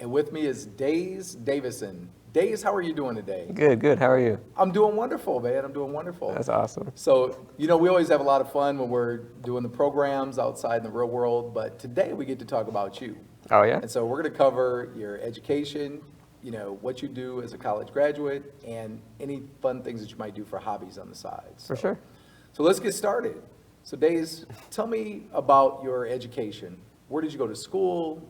And with me is Daze Davison. Daze, how are you doing today? Good, good. How are you? I'm doing wonderful, man. I'm doing wonderful. That's awesome. So, we always have a lot of fun when we're doing the programs outside in the real world, but today we get to talk about you. Oh, yeah? And so we're going to cover your education, what you do as a college graduate, and any fun things that you might do for hobbies on the side. For sure. So let's get started. So Daze, tell me about your education. Where did you go to school?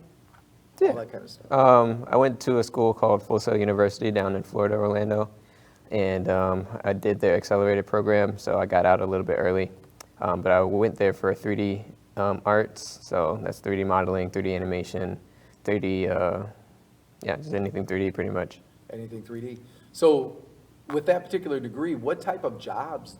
All that kind of stuff. I went to a school called Full Sail University down in Florida, Orlando, and I did their accelerated program, so I got out a little bit early. But I went there for 3D arts, so that's 3D modeling, 3D animation, 3D, just anything 3D pretty much. Anything 3D. So with that particular degree, what type of jobs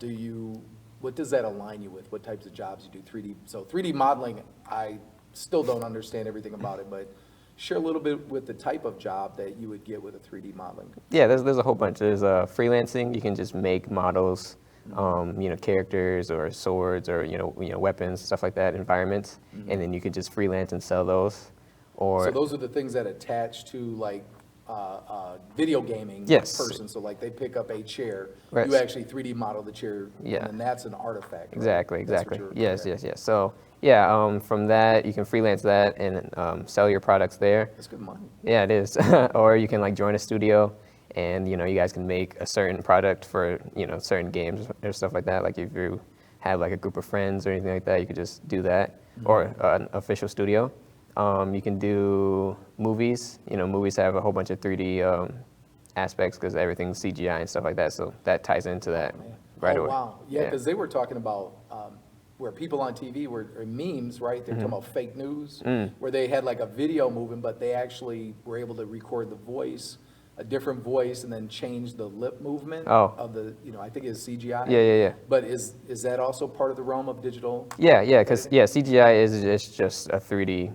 what does that align you with? What types of jobs you do 3D? So 3D modeling, I still don't understand everything about it, but share a little bit with the type of job that you would get with a 3D modeling. Yeah, there's a whole bunch. There's freelancing. You can just make models, characters or swords or weapons, stuff like that, environments, and then you can just freelance and sell those. So those are the things that attach to like video gaming person. So like they pick up a chair, right. You actually 3D model the chair, yeah. And that's an artifact. Exactly, right? exactly. Yes. So from that you can freelance that and sell your products there. That's good money. Yeah, it is. Or you can like join a studio, and you guys can make a certain product for certain games or stuff like that. Like if you have like a group of friends or anything like that, you could just do that, or an official studio. You can do movies. Movies have a whole bunch of 3D aspects because everything's CGI and stuff like that. So that ties into that right away. Wow. Yeah, because they were talking about where people on TV were memes, right? They're talking about fake news, where they had like a video moving, but they actually were able to record the voice, a different voice, and then change the lip movement of the, I think it's CGI. Yeah. But is that also part of the realm of digital? Yeah, because CGI is just a 3D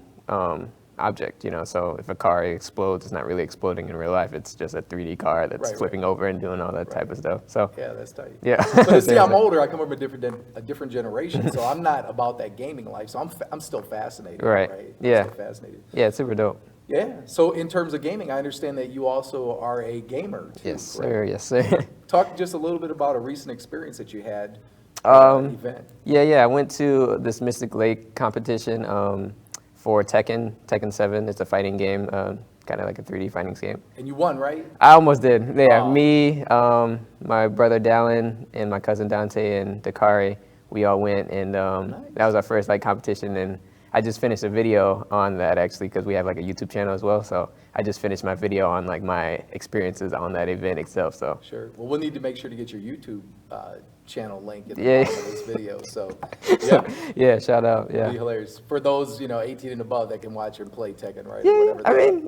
object, so if a car explodes, it's not really exploding in real life. It's just a 3D car that's flipping over and doing all that type of stuff. So yeah, that's tight. Yeah. But see, I'm older. I come from a different generation, so I'm not about that gaming life. So I'm still fascinated. Right. I'm still fascinated. Yeah, it's super dope. Yeah. So in terms of gaming, I understand that you also are a gamer too. Yes, sir. Yes, sir. Talk just a little bit about a recent experience that you had at an event. Yeah. I went to this Mystic Lake competition for Tekken 7. It's a fighting game, kind of like a 3D fighting game. And you won, right? I almost did. Yeah, me, my brother Dallin, and my cousin Dante and Dakari, we all went, and that was our first competition. And I just finished a video on that actually because we have like a YouTube channel as well. So I just finished my video on my experiences on that event itself. So sure. Well, we'll need to make sure to get your YouTube channel link at the bottom of this video. So yeah, shout out. Yeah, it'll be hilarious for those 18 and above that can watch and play Tekken, right?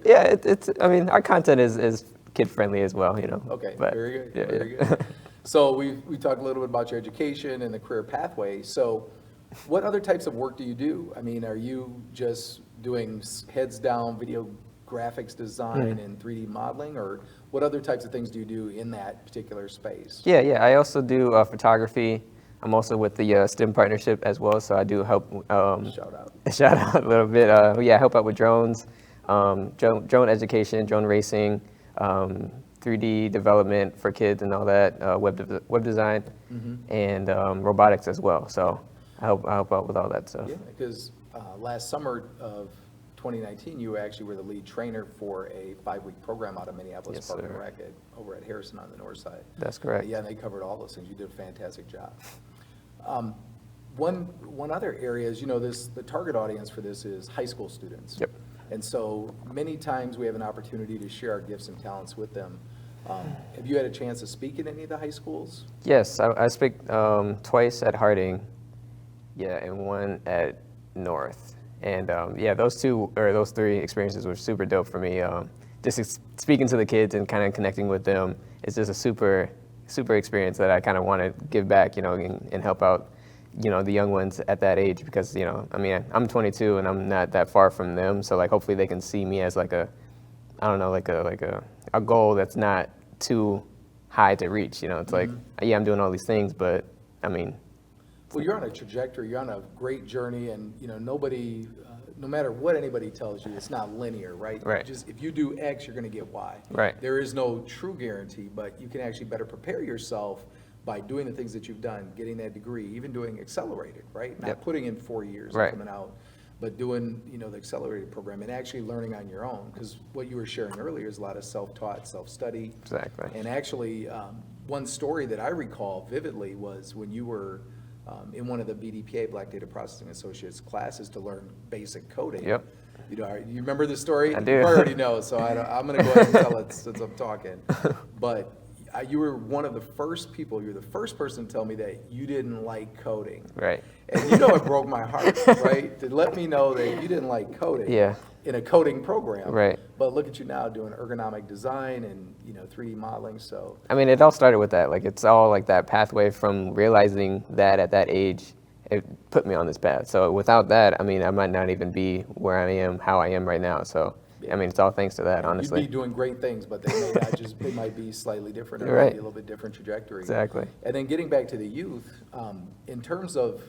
Yeah, it's our content is kid friendly as well. Okay, but, very good. Yeah. Very good. So we talked a little bit about your education and the career pathway. So what other types of work do you do? Are you just doing heads down video graphics design and 3D modeling, or what other types of things do you do in that particular space? Yeah. I also do photography. I'm also with the STEM partnership as well, so I do help. Shout out a little bit. I help out with drones, drone education, drone racing, 3D development for kids and all that, web design, and robotics as well. So I help out with all that stuff. Yeah, because last summer of 2019, you actually were the lead trainer for a 5-week program out of Minneapolis Park and Rec over at Harrison on the north side. That's correct. Yeah, and they covered all those things. You did a fantastic job. One other area is, the target audience for this is high school students. Yep. And so many times we have an opportunity to share our gifts and talents with them. Have you had a chance to speak at any of the high schools? Yes, I speak twice at Harding, and one at North. And those three experiences were super dope for me. Just speaking to the kids and kind of connecting with them is just a super experience that I kind of want to give back, and help out, the young ones at that age because, I'm 22 and I'm not that far from them. So hopefully they can see me as like a goal that's not too high to reach. It's I'm doing all these things, but well, you're on a trajectory. You're on a great journey, and nobody no matter what anybody tells you, it's not linear, right? Right. Just if you do X, you're going to get Y. Right. There is no true guarantee, but you can actually better prepare yourself by doing the things that you've done, getting that degree, even doing accelerated, right? Not Yep. putting in 4 years Right. and coming out, but doing, the accelerated program and actually learning on your own. Because what you were sharing earlier is a lot of self-taught, self-study. Exactly. And actually, one story that I recall vividly was when you were in one of the BDPA, Black Data Processing Associates classes to learn basic coding. Yep. You remember the story? I do. You already know, so I'm going to go ahead and tell it since I'm talking. But you were one of the first people, you're the first person to tell me that you didn't like coding. Right. And it broke my heart, right? To let me know that you didn't like coding. Yeah. In a coding program. Right. But look at you now doing ergonomic design and, 3D modeling, so. I mean, it all started with that. Like, it's all like that pathway from realizing that at that age, it put me on this path. So without that, I mean, I might not even be where I am, how I am right now. So, I mean, it's all thanks to that, honestly. You'd be doing great things, but they may not just, they might be slightly different. It might Right. be a little bit different trajectory. Exactly. And then getting back to the youth, in terms of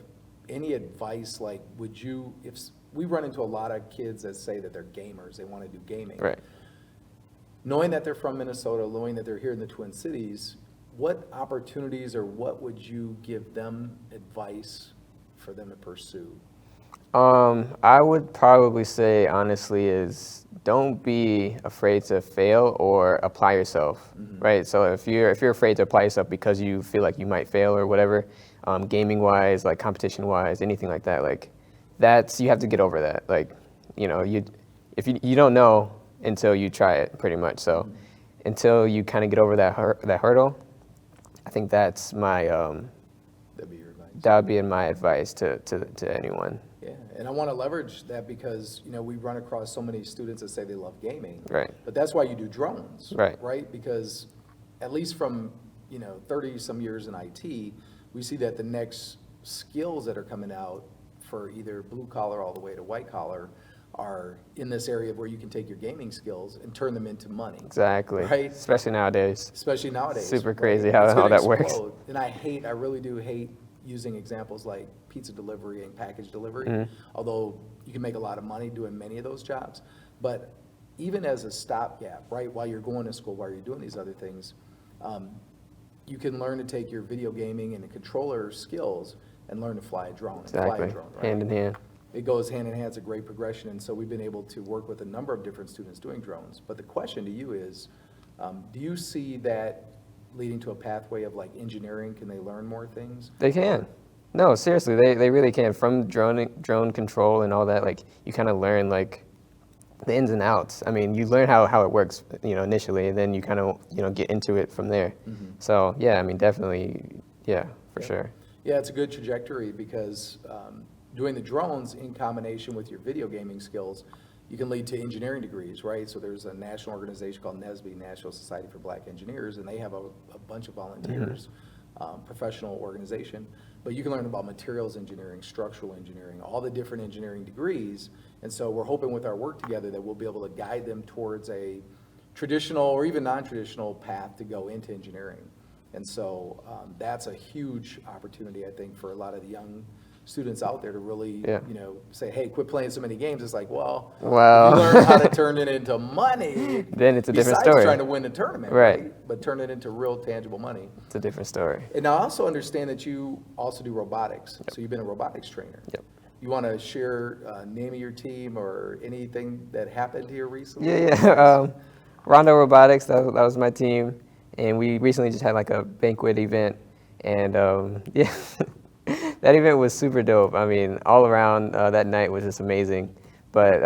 any advice, like, if we run into a lot of kids that say that they're gamers, they want to do gaming. Right. Knowing that they're from Minnesota, knowing that they're here in the Twin Cities, what opportunities or what would you give them advice for them to pursue? I would probably say, honestly, is don't be afraid to fail or apply yourself, right? So if you're afraid to apply yourself because you feel like you might fail or whatever, gaming-wise, like competition-wise, anything like that, like you have to get over that. Like, if you don't know until you try it, pretty much. So until you kind of get over that hurdle, I think that's my That'd be your advice. that would be my advice to anyone. Yeah, and I want to leverage that because, we run across so many students that say they love gaming. Right. But that's why you do drones. Right. Right? Because at least from, 30 some years in IT, we see that the next skills that are coming out for either blue collar all the way to white collar are in this area where you can take your gaming skills and turn them into money. Exactly. Right? Especially nowadays. Especially nowadays. Super right? crazy It's how gonna that works. explode. And I really do hate using examples like pizza delivery and package delivery, although you can make a lot of money doing many of those jobs. But even as a stopgap, right, while you're going to school, while you're doing these other things, you can learn to take your video gaming and the controller skills and learn to fly a drone. Exactly. Fly a drone, right? Hand in hand. It goes hand in hand. It's a great progression. And so we've been able to work with a number of different students doing drones. But the question to you is, do you see that leading to a pathway of like engineering? Can they learn more things? They can. No, seriously, they really can. From drone control and all that, like you kind of learn like the ins and outs. I mean, you learn how it works, initially, and then you kind of, get into it from there. So yeah, I mean, definitely, yeah, for sure. Yeah, it's a good trajectory because doing the drones in combination with your video gaming skills, you can lead to engineering degrees, right? So there's a national organization called NSBE, National Society for Black Engineers, and they have a bunch of volunteers, professional organization. But you can learn about materials engineering, structural engineering, all the different engineering degrees. And so we're hoping with our work together that we'll be able to guide them towards a traditional or even non-traditional path to go into engineering. And so that's a huge opportunity, I think, for a lot of the young students out there to really, say, hey, quit playing so many games. It's like, well, if you learn how to turn it into money, then it's a different besides story. trying to win the tournament, Right. But turn it into real tangible money. It's a different story. And I also understand that you also do robotics. So you've been a robotics trainer. Yep. You want to share name of your team or anything that happened here recently? Yeah. Rondo Robotics, that was my team. And we recently just had like a banquet event. And yeah, that event was super dope. I mean, all around that night was just amazing. But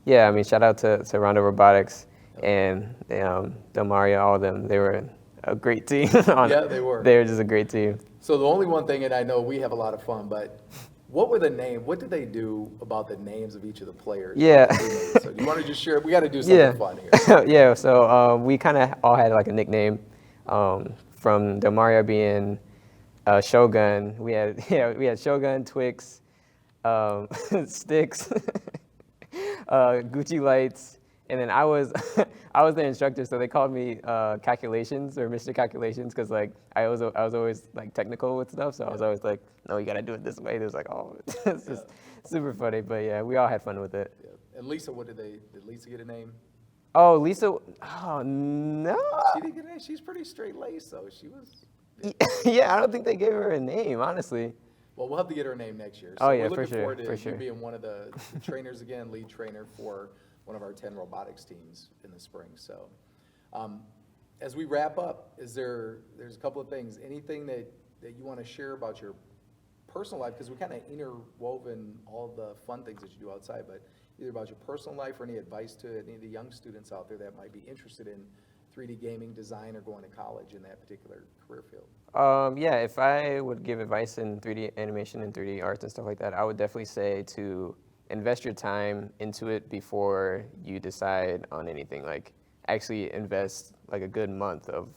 yeah, I mean, shout out to Rondo Robotics and Del Mario, all of them. They were a great team. Yeah, they were. They were just a great team. So the only one thing, and I know we have a lot of fun, but what did they do about the names of each of the players? Yeah. So do you want to just share? We got to do something fun here. Yeah, so we kind of all had like a nickname from Del Mario being Shogun. We had Shogun, Twix, Sticks, Gucci Lights, And then I was I was their instructor, so they called me calculations or Mr. Calculations because like I was always like technical with stuff, so I was always like, no, you gotta do it this way. It was like, oh, it's just super funny, but yeah, we all had fun with it. Yeah. And Lisa, did Lisa get a name? Oh, Lisa, oh no. She didn't get a name. She's pretty straight laced, so she was. Yeah, I don't think they gave her a name, honestly. Well, we'll have to get her name next year. Oh, So yeah, we're for looking sure, forward to for you sure. being one of the trainers again, lead trainer for one of our 10 robotics teams in the spring. So as we wrap up, there's a couple of things. Anything that you want to share about your personal life? Because we kind of interwoven all the fun things that you do outside, but either about your personal life or any advice to any of the young students out there that might be interested in 3D gaming design or going to college in that particular career field. Yeah, if I would give advice in 3D animation and 3D arts and stuff like that, I would definitely say to invest your time into it before you decide on anything. Like, actually invest like a good month of,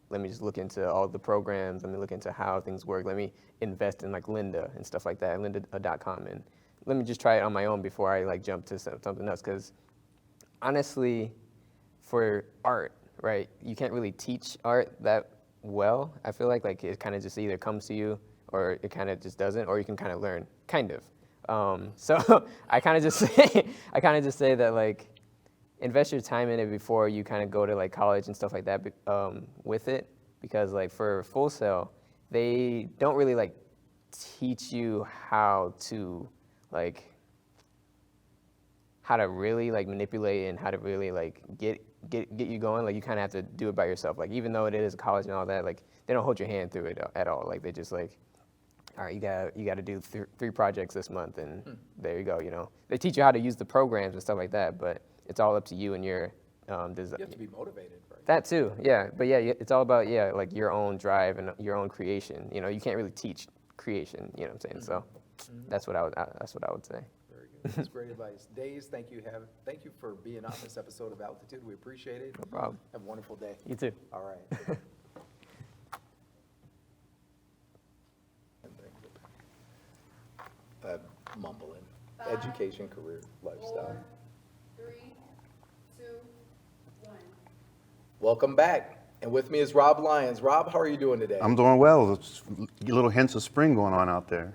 let me just look into all the programs, let me look into how things work, let me invest in like Lynda and stuff like that, lynda.com, and let me just try it on my own before I like jump to something else. Because honestly, for art, right, you can't really teach art that well. I feel like it kind of just either comes to you or it kind of just doesn't, or you can kind of learn, kind of. So I kind of just say that like invest your time in it before you kind of go to like college and stuff like that with it, because like for Full Sail, they don't really like teach you how to really like manipulate and how to really like get you going. Like you kind of have to do it by yourself. Like even though it is college and all that, like they don't hold your hand through it at all. Like they just like, all right, you got to do three projects this month, and there you go. They teach you how to use the programs and stuff like that, but it's all up to you and your design. You have to be motivated, right? That too, yeah. But yeah, it's all about like your own drive and your own creation. You can't really teach creation. You know what I'm saying? So that's what I would say. Very good. That's great advice. Daze, thank you for being on this episode of Altitude. We appreciate it. No problem. Have a wonderful day. You too. All right. Mumbling. Education, career, lifestyle. 4, 3, 2, 1. Welcome back. And with me is Rob Lyons. Rob, how are you doing today? I'm doing well. There's little hints of spring going on out there.